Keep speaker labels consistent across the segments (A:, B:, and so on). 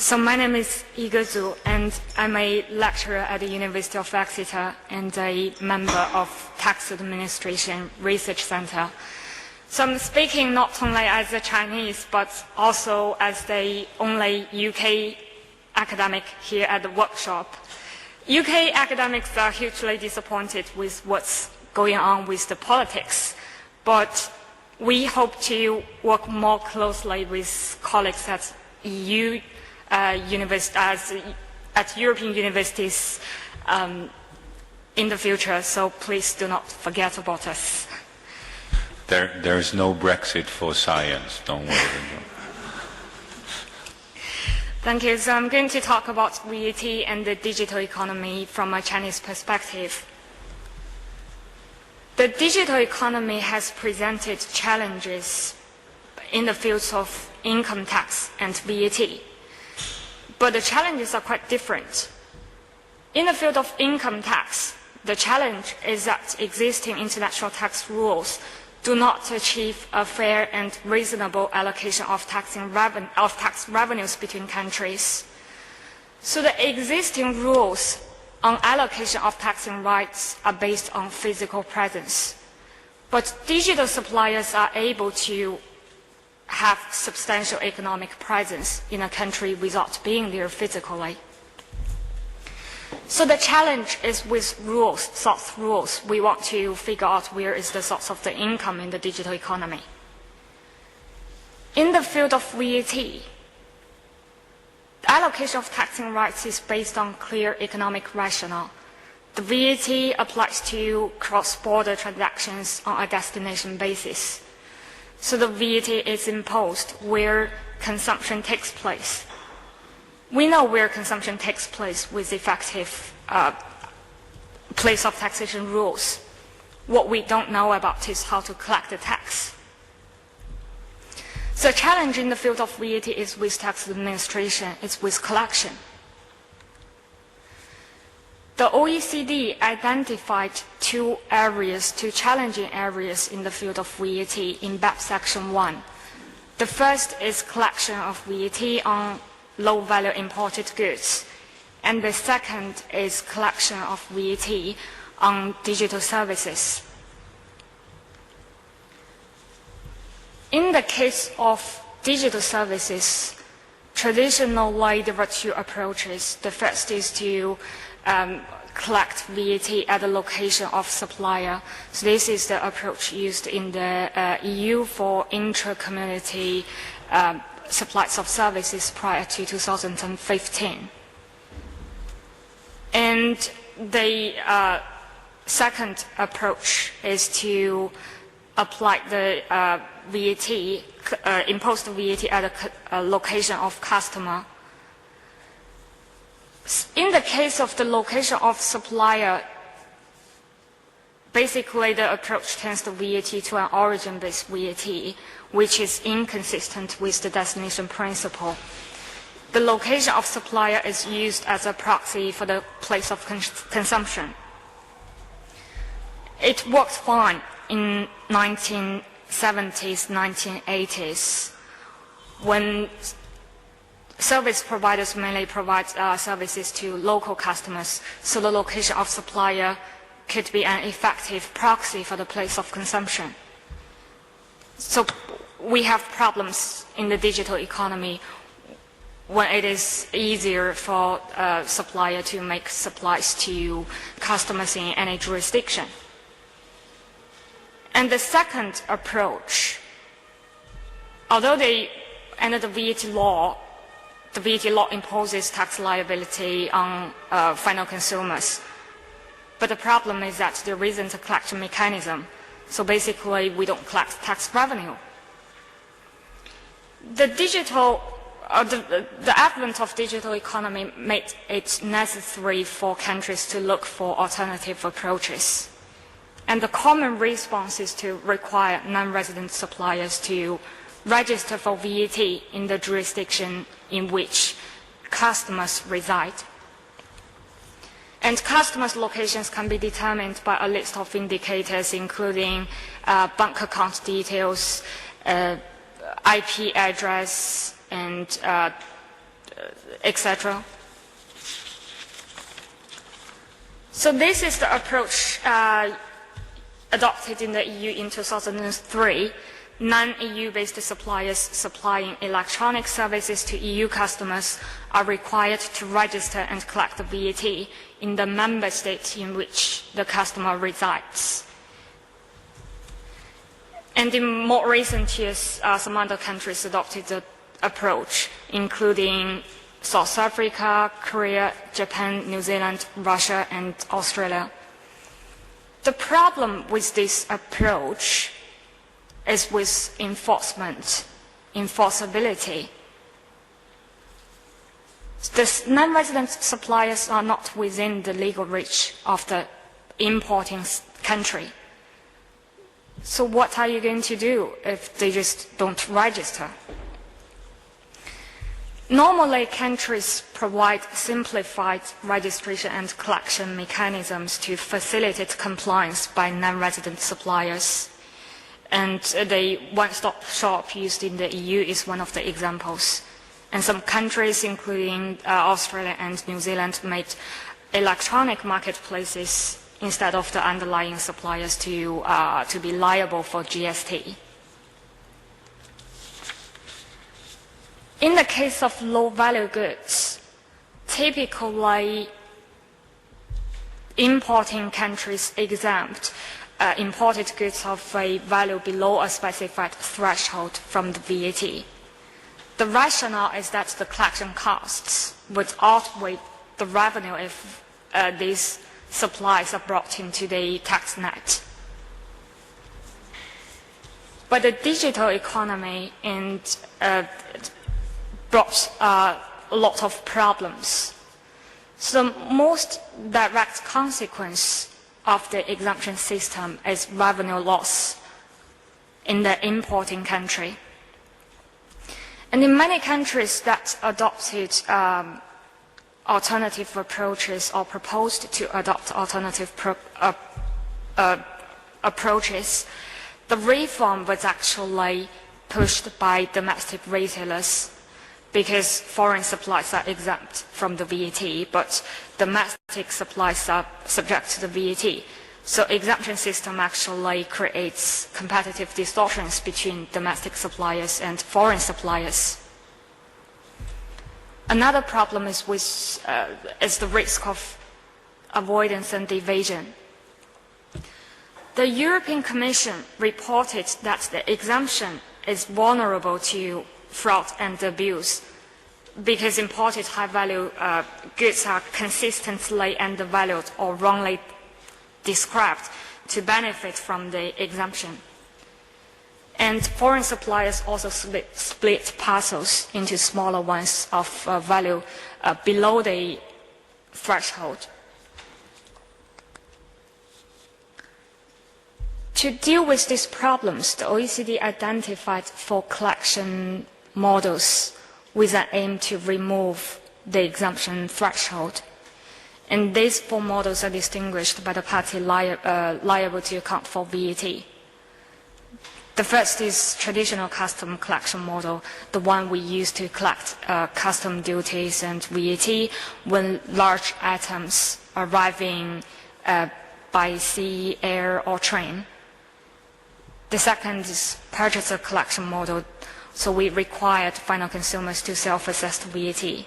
A: So my name is Yige Zu, and I'm a lecturer at the University of Exeter and a member of Tax Administration Research Center. So I'm speaking not only as a Chinese, but also as the only UK academic here at the workshop. UK academics are hugely disappointed with what's going on with the politics, but we hope to work more closely with colleagues at EU at European universities in the future, so please do not forget about us.
B: There is no Brexit for science, don't worry.
A: Thank you. So I'm going to talk about VAT and the digital economy from a Chinese perspective. The digital economy has presented challenges in the fields of income tax and VAT. But the challenges are quite different. In the field of income tax, the challenge is that existing international tax rules do not achieve a fair and reasonable allocation of tax revenues between countries. So the existing rules on allocation of taxing rights are based on physical presence. But digital suppliers are able to have substantial economic presence in a country without being there physically. So the challenge is with rules, source rules. We want to figure out where is the source of the income in the digital economy. In the field of VAT, the allocation of taxing rights is based on clear economic rationale. The VAT applies to cross-border transactions on a destination basis. So the VAT is imposed where consumption takes place. We know where consumption takes place with effective place of taxation rules. What we don't know about is how to collect the tax. So the challenge in the field of VAT is with tax administration, it's with collection. The OECD identified two challenging areas in the field of VAT in BEPS Section 1. The first is collection of VAT on low-value imported goods, and the second is collection of VAT on digital services. In the case of digital services, traditionally there are two approaches. The first is to collect VAT at the location of supplier. So this is the approach used in the EU for intra-community supplies of services prior to 2015. And the second approach is to apply the VAT, impose the VAT at a location of customer. In the case of the location of supplier, basically the approach turns the VAT to an origin-based VAT, which is inconsistent with the destination principle. The location of supplier is used as a proxy for the place of consumption. It worked fine in 1970s, 1980s, when service providers mainly provide services to local customers, so the location of supplier could be an effective proxy for the place of consumption. So we have problems in the digital economy when it is easier for a supplier to make supplies to customers in any jurisdiction. And the second approach, although under the VAT law imposes tax liability on final consumers. But the problem is that there isn't a collection mechanism. So basically, we don't collect tax revenue. The advent of digital economy made it necessary for countries to look for alternative approaches. And the common response is to require non-resident suppliers to register for VAT in the jurisdiction in which customers reside. And customers' locations can be determined by a list of indicators, including bank account details, IP address, and etc. So this is the approach adopted in the EU in 2003. Non-EU-based suppliers supplying electronic services to EU customers are required to register and collect the VAT in the member state in which the customer resides. And in more recent years, some other countries adopted the approach, including South Africa, Korea, Japan, New Zealand, Russia, and Australia. The problem with this approach is with enforceability. The non-resident suppliers are not within the legal reach of the importing country. So what are you going to do if they just don't register? Normally, countries provide simplified registration and collection mechanisms to facilitate compliance by non-resident suppliers. And the one-stop shop used in the EU is one of the examples. And some countries, including Australia and New Zealand, made electronic marketplaces instead of the underlying suppliers to be liable for GST. In the case of low-value goods, typically importing countries exempt imported goods of a value below a specified threshold from the VAT. The rationale is that the collection costs would outweigh the revenue if these supplies are brought into the tax net. But the digital economy brought a lot of problems. So the most direct consequence of the exemption system is revenue loss in the importing country. And in many countries that adopted alternative approaches or proposed to adopt alternative approaches, the reform was actually pushed by domestic retailers because foreign supplies are exempt from the VAT, but domestic supplies are subject to the VAT. So exemption system actually creates competitive distortions between domestic suppliers and foreign suppliers. Another problem is the risk of avoidance and evasion. The European Commission reported that the exemption is vulnerable to fraud and abuse because imported high-value goods are consistently undervalued or wrongly described to benefit from the exemption. And foreign suppliers also split parcels into smaller ones of value below the threshold. To deal with these problems, the OECD identified 4 collection models with an aim to remove the exemption threshold. And these 4 models are distinguished by the party liable to account for VAT. The first is traditional custom collection model, the one we use to collect custom duties and VAT when large items arriving by sea, air, or train. The second is purchaser collection model, so we required final consumers to self-assess VAT.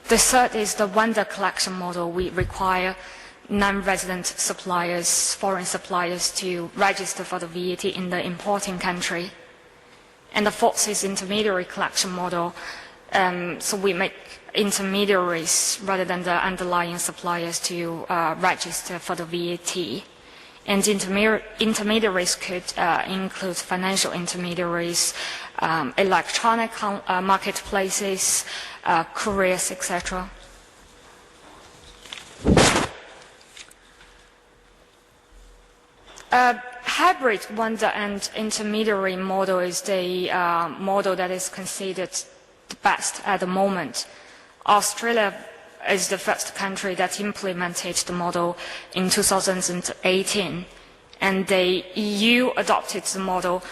A: The third is the vendor collection model. We require non-resident suppliers, foreign suppliers, to register for the VAT in the importing country. And the fourth is intermediary collection model. So we make intermediaries rather than the underlying suppliers to register for the VAT. And intermediaries could include financial intermediaries, electronic marketplaces, couriers, etc. Hybrid vendor and intermediary model is the model that is considered the best at the moment. Australia is the first country that implemented the model in 2018, and the EU adopted the model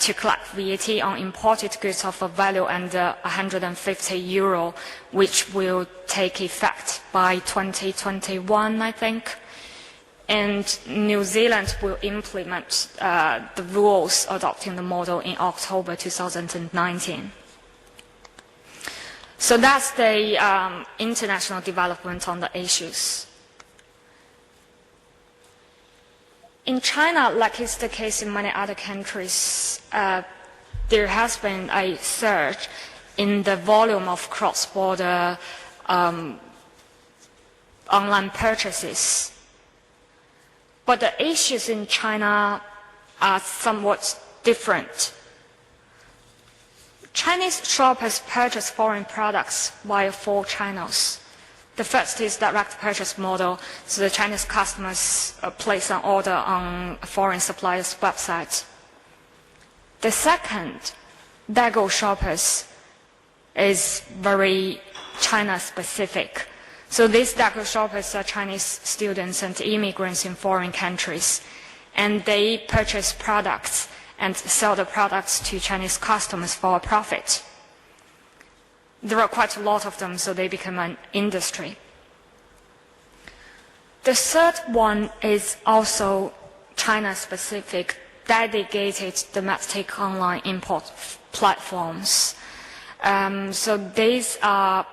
A: to collect VAT on imported goods of a value under €150, which will take effect by 2021, I think. And New Zealand will implement the rules adopting the model in October 2019. So that's the international development on the issues. In China, like is the case in many other countries, there has been a surge in the volume of cross-border online purchases. But the issues in China are somewhat different. Chinese shoppers purchase foreign products via 4 channels. The first is direct purchase model, so the Chinese customers place an order on a foreign supplier's website. The second, daigou shoppers, is very China-specific. So these daigou shoppers are Chinese students and immigrants in foreign countries, and they purchase products and sell the products to Chinese customers for a profit. There are quite a lot of them, so they become an industry. The third one is also China-specific, dedicated domestic online import platforms. So these are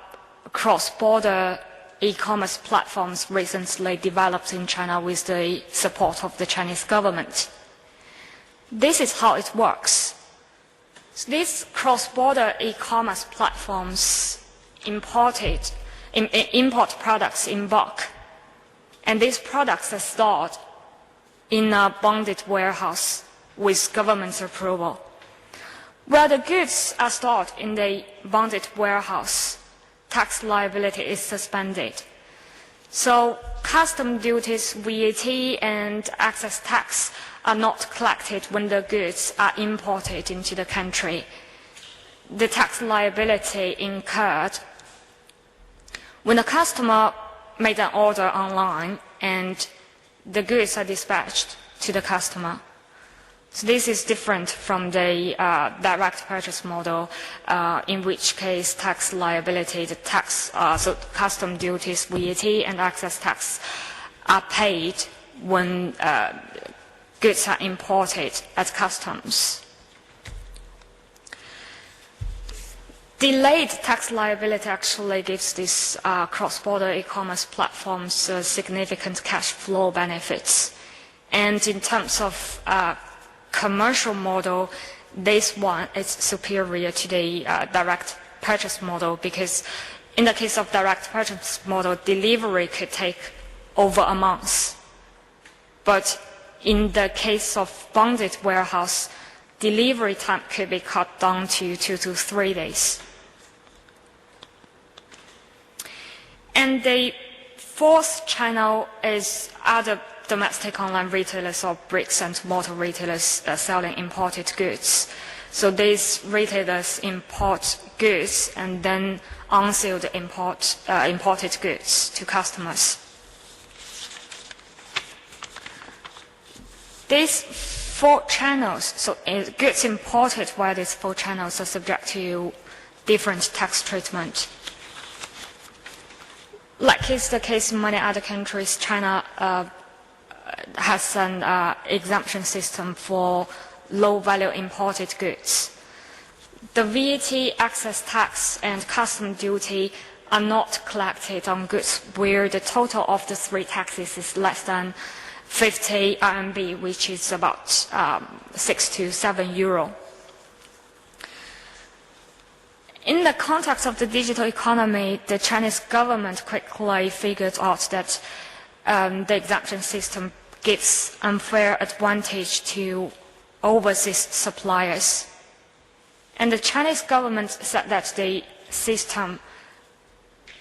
A: cross-border e-commerce platforms recently developed in China with the support of the Chinese government. This is how it works. So these cross-border e-commerce platforms import products in bulk, and these products are stored in a bonded warehouse with government's approval. Where the goods are stored in the bonded warehouse, tax liability is suspended. So custom duties, VAT, and excess tax are not collected when the goods are imported into the country. The tax liability incurred when the customer made an order online and the goods are dispatched to the customer. So this is different from the direct purchase model, in which case tax liability, so custom duties, VAT, and excess tax are paid when goods are imported at customs. Delayed tax liability actually gives these cross-border e-commerce platforms significant cash flow benefits. And in terms of commercial model, this one is superior to the direct purchase model, because in the case of direct purchase model, delivery could take over a month. But in the case of bonded warehouse, delivery time could be cut down to 2 to 3 days. And the fourth channel is other domestic online retailers or bricks and mortar retailers selling imported goods. So these retailers import goods and then on-sale the imported goods to customers. These 4 channels, so goods imported via these 4 channels are subject to different tax treatment. Like is the case in many other countries, China has an exemption system for low-value imported goods. The VAT, excess tax, and custom duty are not collected on goods where the total of the 3 taxes is less than 50 RMB, which is about 6 to 7 euro. In the context of the digital economy, the Chinese government quickly figured out that the exemption system gives unfair advantage to overseas suppliers. And the Chinese government said that the system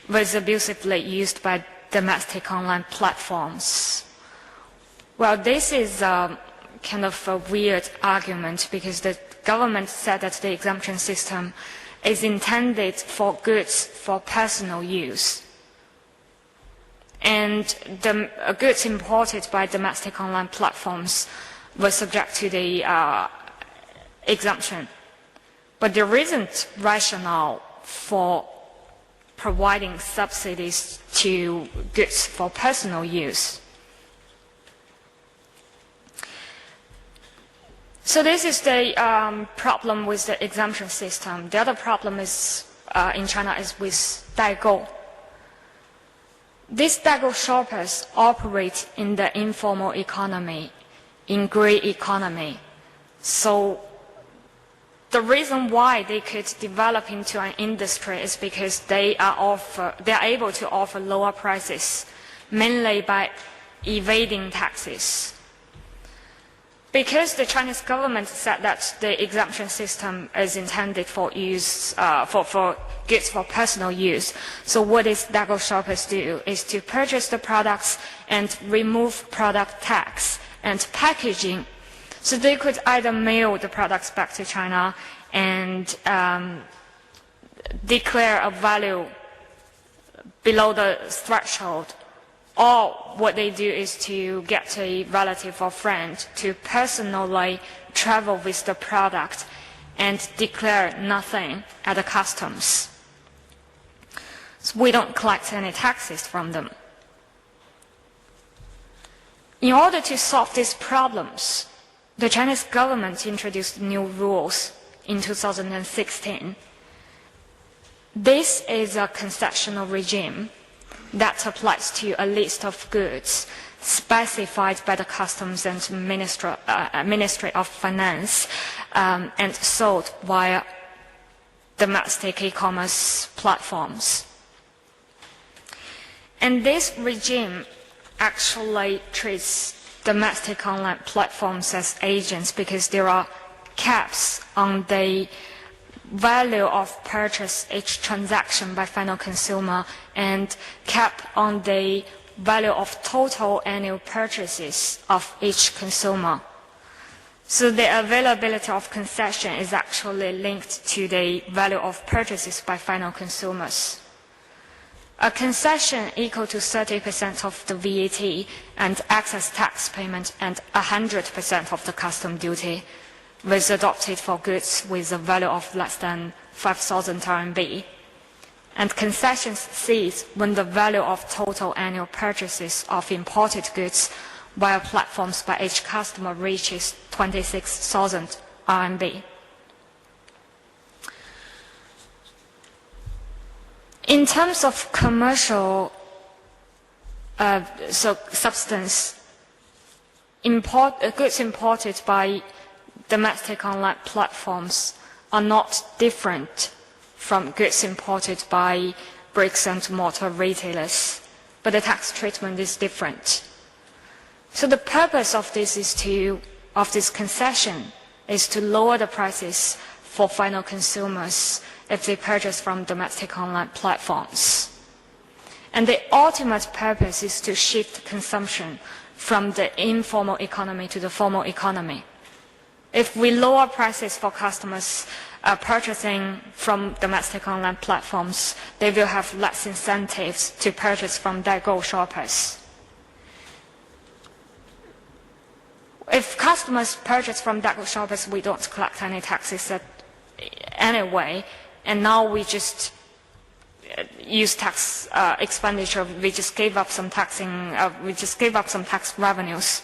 A: was abusively used by domestic online platforms. Well, this is kind of a weird argument, because the government said that the exemption system is intended for goods for personal use. and the goods imported by domestic online platforms were subject to the exemption. But there isn't rationale for providing subsidies to goods for personal use. So this is the problem with the exemption system. The other problem is in China is with daigou. These daigou shoppers operate in the informal economy, in grey economy. So the reason why they could develop into an industry is because they are able to offer lower prices, mainly by evading taxes. Because the Chinese government said that the exemption system is intended for use for goods for personal use, so what these daigou shoppers do is to purchase the products and remove product tax and packaging. So they could either mail the products back to China and declare a value below the threshold, or what they do is to get a relative or friend to personally travel with the product and declare nothing at the customs. So we don't collect any taxes from them. In order to solve these problems, the Chinese government introduced new rules in 2016. This is a concessional regime that applies to a list of goods specified by the Customs and Ministry of Finance and sold via domestic e-commerce platforms. And this regime actually treats domestic online platforms as agents because there are caps on the value of purchase each transaction by final consumer and cap on the value of total annual purchases of each consumer. So the availability of concession is actually linked to the value of purchases by final consumers. A concession equal to 30% of the VAT and excess tax payment and 100% of the custom duty was adopted for goods with a value of less than 5,000 RMB. And concessions cease when the value of total annual purchases of imported goods via platforms by each customer reaches 26,000 RMB. In terms of commercial substance, goods imported by domestic online platforms are not different from goods imported by bricks and mortar retailers, but the tax treatment is different. So the purpose of this concession is to lower the prices for final consumers if they purchase from domestic online platforms. And the ultimate purpose is to shift consumption from the informal economy to the formal economy. If we lower prices for customers purchasing from domestic online platforms, they will have less incentives to purchase from daigou shoppers. If customers purchase from daigou shoppers, we don't collect any taxes anyway, and now we just use tax expenditure. We just gave up some tax revenues.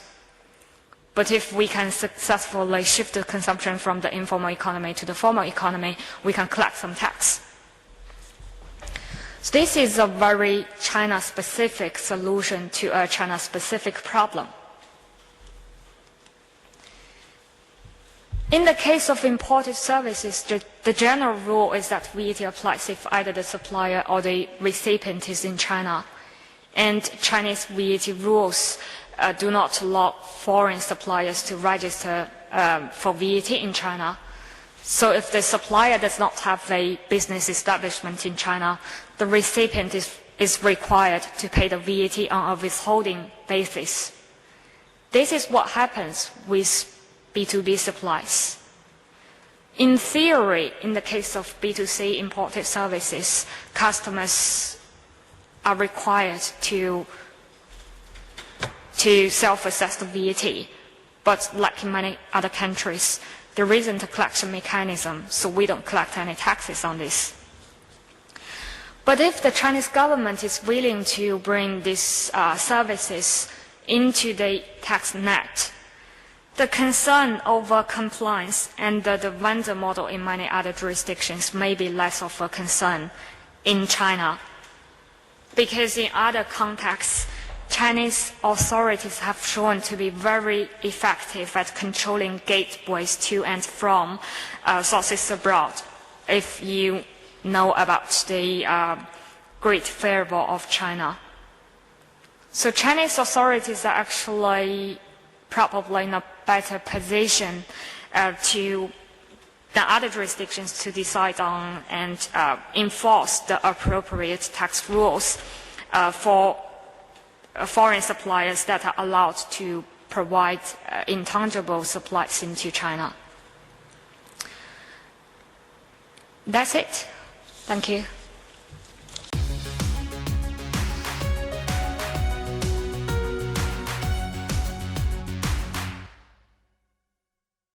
A: But if we can successfully shift the consumption from the informal economy to the formal economy, we can collect some tax. So this is a very China-specific solution to a China-specific problem. In the case of imported services, the general rule is that VAT applies if either the supplier or the recipient is in China. And Chinese VAT rules do not allow foreign suppliers to register for VAT in China. So if the supplier does not have a business establishment in China, the recipient is required to pay the VAT on a withholding basis. This is what happens with B2B supplies. In theory, in the case of B2C imported services, customers are required to self-assess the VAT. But like in many other countries, there isn't a collection mechanism, so we don't collect any taxes on this. But if the Chinese government is willing to bring these services into the tax net, the concern over compliance and the vendor model in many other jurisdictions may be less of a concern in China. Because in other contexts, Chinese authorities have shown to be very effective at controlling gateways to and from sources abroad. If you know about the Great Firewall of China. So Chinese authorities are actually probably in a better position than other jurisdictions to decide on and enforce the appropriate tax rules for foreign suppliers that are allowed to provide intangible supplies into China. That's it. Thank you.